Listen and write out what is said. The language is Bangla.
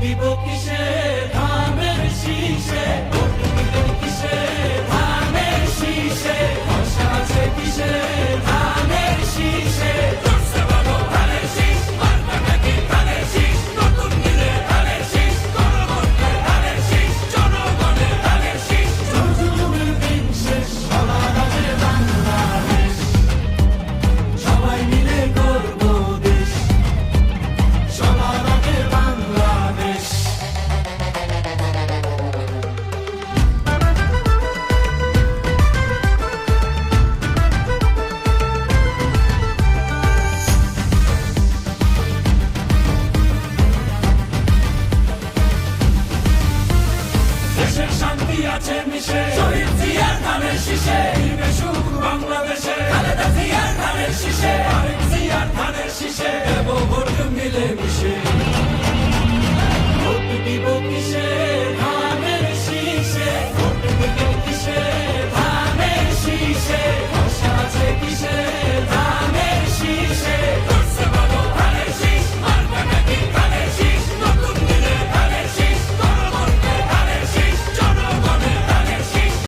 দিব কিসে ধানের শীষে, ভোট দিব কিসে ধানের শীষে, ভরসা আছে কিসে ধানের শীষে। জোরসে বলো ধানের শীষ, মার্কাটা কি ধানের শীষ, নতুন দিনে ধানের শীষ, গণভোটে ধানের শীষ, জনগণের ধানের শীষ। জুলুমের দিন শেষ, সবার আগে বাংলাদেশ, সবাই মিলে করব দেশ, সবার আগে বাংলাদেশ। দেশের শান্তি আছে মিশে, শহীদ জিয়ার ধানের শীষে, দিবে সুখ বাংলাদেশে, খালেদা জিয়ার ধানের শীষে, আরেক জিয়ার ধানের শীষে, দেব ভোট মিলে মিশে।